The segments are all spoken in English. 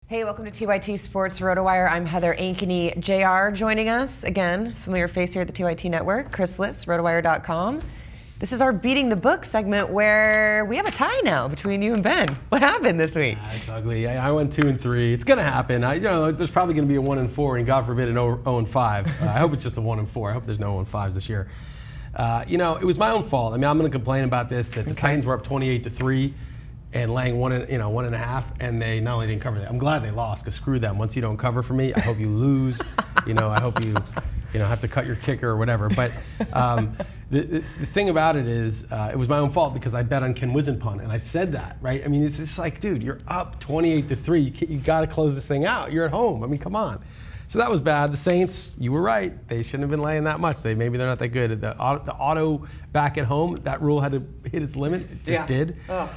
Hey, welcome to TYT Sports RotoWire. I'm Heather Ankeny. Jayar joining us again, familiar face here at the TYT Network. Liss, rotowire.com. This is our Beating the Book segment where we have a tie now between you and Ben. What happened this week? It's ugly. I went 2-3. It's going to happen. There's probably going to be a 1-4, and God forbid an 0-5. I hope it's just a 1-4. I hope there's no 0-5s this year. It was my own fault. I mean, I'm going to complain about this, that the Titans were up 28-3 and laying 1.5, and they not only didn't cover that. I'm glad they lost, because screw them. Once you don't cover for me, I hope you lose. I hope you have to cut your kicker or whatever. But the thing about it is, it was my own fault because I bet on Ken Wisenpunt, and I said that, right? I mean, it's just like, dude, you're up 28-3. You got to close this thing out. You're at home. I mean, come on. So that was bad. The Saints, you were right. They shouldn't have been laying that much. Maybe they're not that good. The auto back at home, that rule had to hit its limit. It just did. Oh.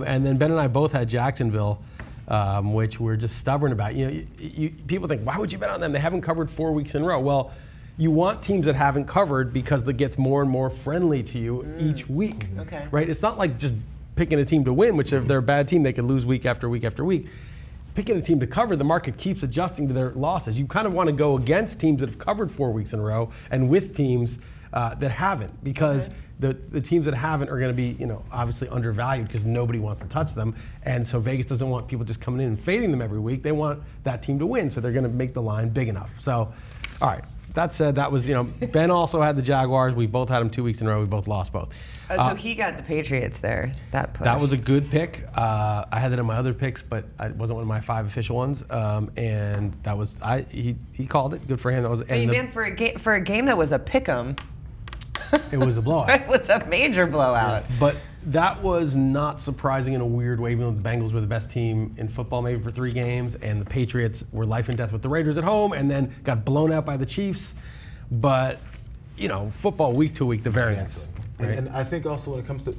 And then Ben and I both had Jacksonville, which we're just stubborn about. People think, why would you bet on them? They haven't covered 4 weeks in a row. Well, you want teams that haven't covered because it gets more and more friendly to you each week. Okay. Right? It's not like just picking a team to win, which if they're a bad team, they could lose week after week after week. Picking a team to cover, the market keeps adjusting to their losses. You kind of want to go against teams that have covered 4 weeks in a row and with teams that haven't, because the teams that haven't are going to be, obviously undervalued because nobody wants to touch them. And so Vegas doesn't want people just coming in and fading them every week. They want that team to win, so they're going to make the line big enough. So, all right. That said, that was, Ben also had the Jaguars. We both had them 2 weeks in a row. We both lost both. So he got the Patriots there, that push. That was a good pick. I had that in my other picks, but it wasn't one of my 5 official ones. And that was, he called it. Good for him. That was. And man, for a game that was a pick'em. It was a blowout. It was a major blowout. Yes. But that was not surprising in a weird way, even though the Bengals were the best team in football maybe for 3 games, and the Patriots were life and death with the Raiders at home and then got blown out by the Chiefs. But, football week to week, the variance. Exactly. Right? And I think also when it comes to,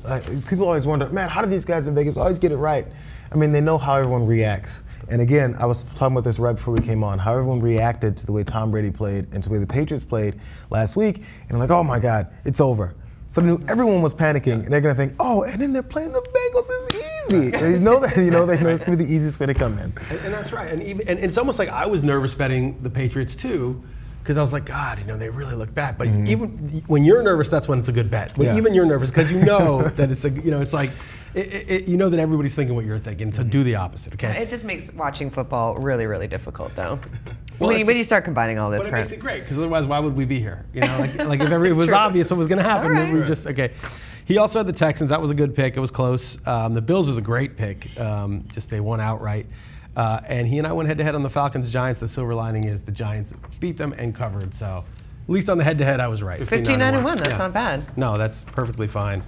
people always wonder, man, how do these guys in Vegas always get it right? I mean, they know how everyone reacts. And again, I was talking about this right before we came on, how everyone reacted to the way Tom Brady played and to the way the Patriots played last week. And I'm like, oh my God, it's over. So everyone was panicking, and they're gonna think, oh, and then they're playing the Bengals. It's easy. And they know it's gonna be the easiest way to come in. And that's right. And it's almost like I was nervous betting the Patriots too, because I was like, God, they really look bad. But even when you're nervous, that's when it's a good bet. When even you're nervous, because you know that it's it's like, you know that everybody's thinking what you're thinking. So do the opposit, okay? It just makes watching football really, really difficult, though. Well, when you start combining all this crap. But it makes it great, because otherwise, why would we be here? Like if it was obvious what was going to happen, then we just, okay. He also had the Texans. That was a good pick. It was close. The Bills was a great pick. Just they won outright. And he and I went head-to-head on the Falcons-Giants. The silver lining is the Giants beat them and covered. So at least on the head-to-head, I was right. 15-9-1. That's not bad. No, that's perfectly fine.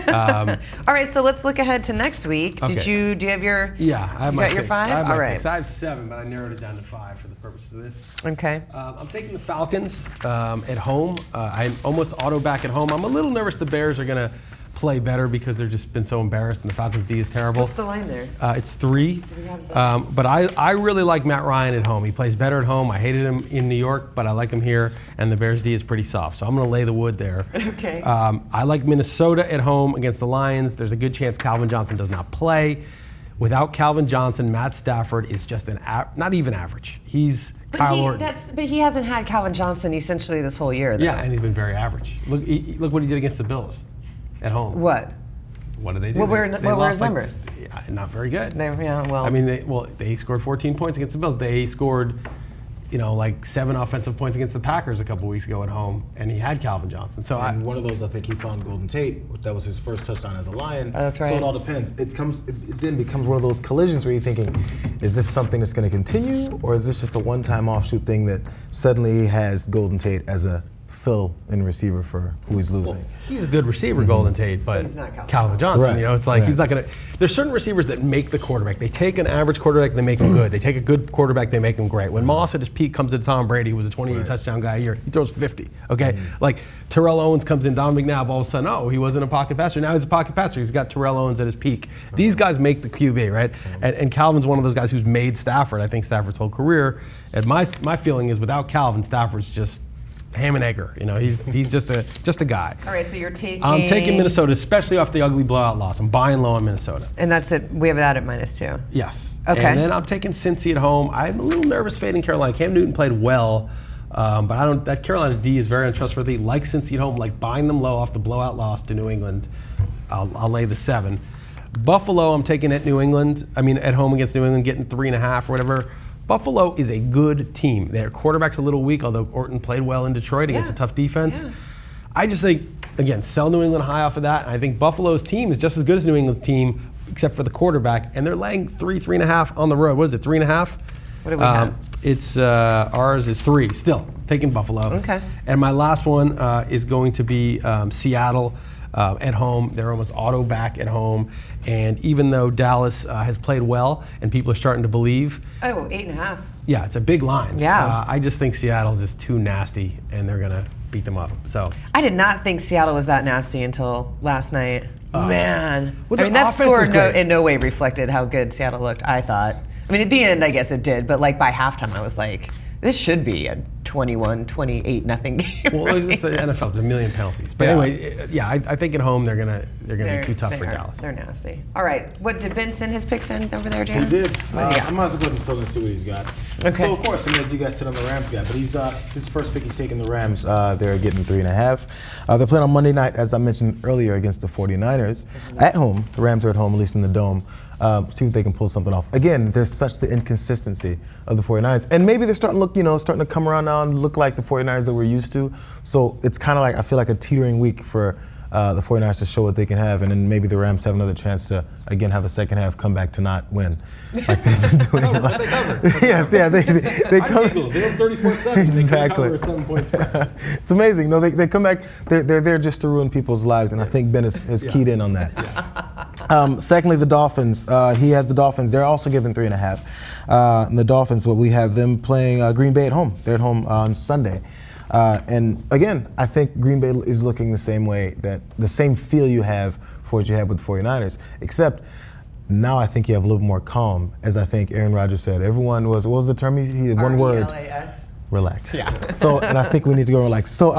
All right, so let's look ahead to next week. Okay. Do you have your? Yeah, I have my picks. Your 5? I have all my right. Picks. I have 7, but I narrowed it down to 5 for the purposes of this. Okay. I'm taking the Falcons at home. I'm almost auto back at home. I'm a little nervous the Bears are going to play better because they've just been so embarrassed, and the Falcons D is terrible. What's the line there? It's 3. Do we have that? But I really like Matt Ryan at home. He plays better at home. I hated him in New York, but I like him here, and the Bears D is pretty soft. So I'm going to lay the wood there. Okay. I like Minnesota at home against the Lions. There's a good chance Calvin Johnson does not play. Without Calvin Johnson, Matt Stafford is just not even average. He's Kyle Orton. But he hasn't had Calvin Johnson essentially this whole year, though. Yeah, and he's been very average. Look what he did against the Bills at home. What? What did they do? What were his numbers? Not very good. I mean, they scored 14 points against the Bills. They scored, like 7 offensive points against the Packers a couple weeks ago at home, and he had Calvin Johnson. So one of those, I think he found Golden Tate. That was his first touchdown as a Lion. Oh, that's right. So it all depends. It then becomes one of those collisions where you're thinking, is this something that's going to continue, or is this just a one-time offshoot thing that suddenly has Golden Tate as a fill-in receiver for who he's losing? Well, he's a good receiver, Golden Tate, but he's not Calvin Johnson. Right. It's like he's not going to. There's certain receivers that make the quarterback. They take an average quarterback, and they make him good. They take a good quarterback, they make him great. When Moss at his peak comes to Tom Brady, who was a 28 touchdown guy a year, he throws 50. Okay, like Terrell Owens comes in, Don McNabb, all of a sudden, he wasn't a pocket passer. Now he's a pocket passer. He's got Terrell Owens at his peak. These guys make the QB, right? And Calvin's one of those guys who's made Stafford. I think Stafford's whole career. And my feeling is, without Calvin, Stafford's just ham and egger. You know, he's just a guy. All right, so you're taking. I'm taking Minnesota, especially off the ugly blowout loss. I'm buying low on Minnesota. And that's it. We have that at -2. Yes. Okay. And then I'm taking Cincy at home. I'm a little nervous fading Carolina. Cam Newton played well, but I don't. That Carolina D is very untrustworthy. Like Cincy at home, like buying them low off the blowout loss to New England. I'll lay the 7. Buffalo, I'm taking at New England. I mean, at home against New England, getting 3.5 or whatever. Buffalo is a good team. Their quarterback's a little weak, although Orton played well in Detroit against a tough defense. Yeah. I just think, again, sell New England high off of that. I think Buffalo's team is just as good as New England's team, except for the quarterback, and they're laying 3.5 on the road. What is it, 3.5? What do we have? It's ours is 3. Still taking Buffalo. Okay. And my last one is going to be Seattle. At home, they're almost auto back at home, and even though Dallas has played well and people are starting to believe, 8.5. yeah, it's a big line. Yeah. I just think Seattle's just too nasty, and they're gonna beat them up. So I did not think Seattle was that nasty until last night. Man, well, I mean their that offense score is great. in no way reflected how good Seattle looked. I thought. I mean, at the end, I guess it did, but like by halftime, I was like, this should be a 21-28 nothing game. well, it's the NFL. There's a million penalties. But anyway, yeah, I think at home they're gonna be too tough for Dallas. They're nasty. All right, what did Ben send his picks in over there, Jayar? He did. What do you got? I might as well go ahead and fill and see what he's got. Okay. So of course, I mean, as you guys sit on the Rams guy, but he's his first pick. He's taking the Rams. They're getting 3.5. They're playing on Monday night, as I mentioned earlier, against the 49ers at home. The Rams are at home, at least in the dome. See if they can pull something off. Again, there's such the inconsistency of the 49ers. And maybe they're starting to look, starting to come around now and look like the 49ers that we're used to. So it's kind of like, I feel like a teetering week for the 49ers to show what they can have. And then maybe the Rams have another chance to, again, have a second half comeback to not win. Like they've been doing. They covered. Yes, yeah, they come. Eagles, they have 34-7. Exactly. They cover a 7-point spread. It's amazing. No, they come back. They're there just to ruin people's lives, and I think Ben has keyed in on that. Secondly, the Dolphins. He has the Dolphins. They're also given 3.5. And the Dolphins, we have them playing Green Bay at home. They're at home on Sunday. And again, I think Green Bay is looking the same way, the same feel you have for what you had with the 49ers, except now I think you have a little more calm, as I think Aaron Rodgers said. Everyone what was the term he had? One word. RELAX. Relax. Yeah. So, and I think we need to go relax. So,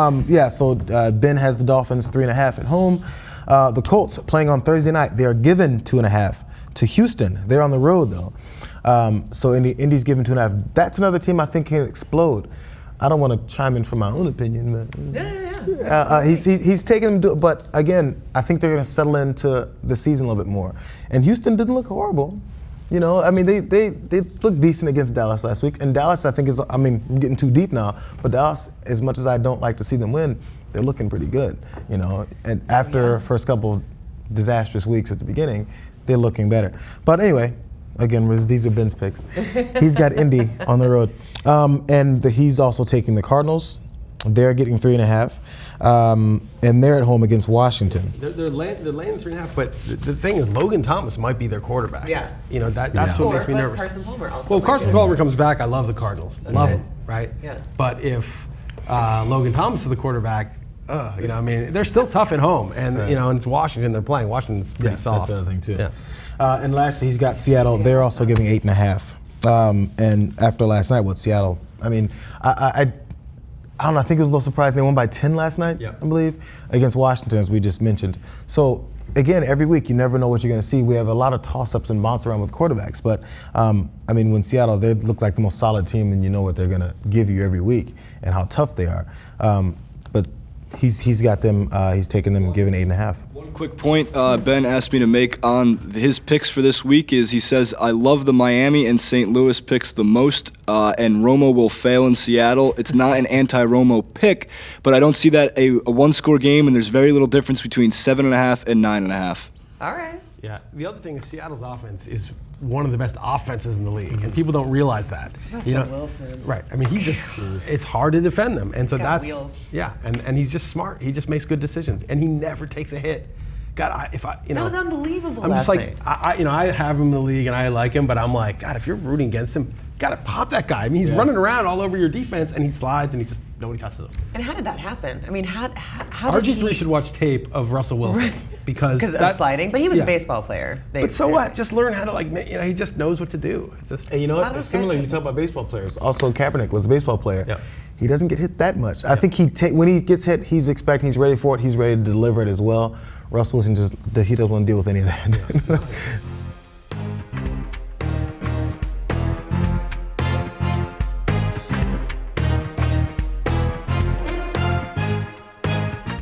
Ben has the Dolphins 3.5 at home. The Colts playing on Thursday night. They are given 2.5 to Houston. They're on the road though. So Indy's given 2.5. That's another team I think can explode. I don't want to chime in for my own opinion, but he's taking them. But again, I think they're going to settle into the season a little bit more. And Houston didn't look horrible. I mean, they looked decent against Dallas last week. And Dallas, I think, I'm getting too deep now, but Dallas, as much as I don't like to see them win, they're looking pretty good, And after first couple disastrous weeks at the beginning, they're looking better. But anyway, again, these are Ben's picks. He's got Indy on the road. And he's also taking the Cardinals. They're getting 3.5. And they're at home against Washington. They're laying 3.5, but the thing is, Logan Thomas might be their quarterback. Yeah. That's what makes me nervous. Carson Palmer also. Well, Carson Palmer comes back. I love the Cardinals. Love him, right? Yeah. But if Logan Thomas is the quarterback, they're still tough at home, and and it's Washington they're playing. Washington's pretty soft. That's the other thing too. Yeah. And lastly, he's got Seattle. They're also giving 8.5. And after last night, Seattle? I mean, I don't know. I think it was a little surprising. They won by 10 last night, I believe, against Washington, as we just mentioned. So again, every week you never know what you're going to see. We have a lot of toss-ups and bounce around with quarterbacks. But when Seattle, they look like the most solid team, and you know what they're going to give you every week and how tough they are. But he's got them. He's taken them and given 8.5. One quick point Ben asked me to make on his picks for this week is he says, I love the Miami and St. Louis picks the most, and Romo will fail in Seattle. It's not an anti-Romo pick, but I don't see that a one-score game, and there's very little difference between 7.5 and 9.5. All right. Yeah. The other thing is Seattle's offense is one of the best offenses in the league, and people don't realize that. Russell Wilson. Right. I mean, it's hard to defend them, and so got that's wheels. Yeah. And he's just smart. He just makes good decisions, and he never takes a hit. God, that was unbelievable. I'm just last like, night. I have him in the league and I like him, but I'm like, God, if you're rooting against him, gotta pop that guy. I mean, he's running around all over your defense, and he slides, and nobody touches him. And how did that happen? I mean, how did RG3 should watch tape of Russell Wilson because of sliding, but he was a baseball player. But so what? Just learn how to he just knows what to do. It's just. And you know what? Similar, you talk about baseball players. Also, Kaepernick was a baseball player. Yeah. he doesn't get hit that much. I think when he gets hit, he's expecting, he's ready for it, he's ready to deliver it as well. Russ Wilson he doesn't want to deal with any of that.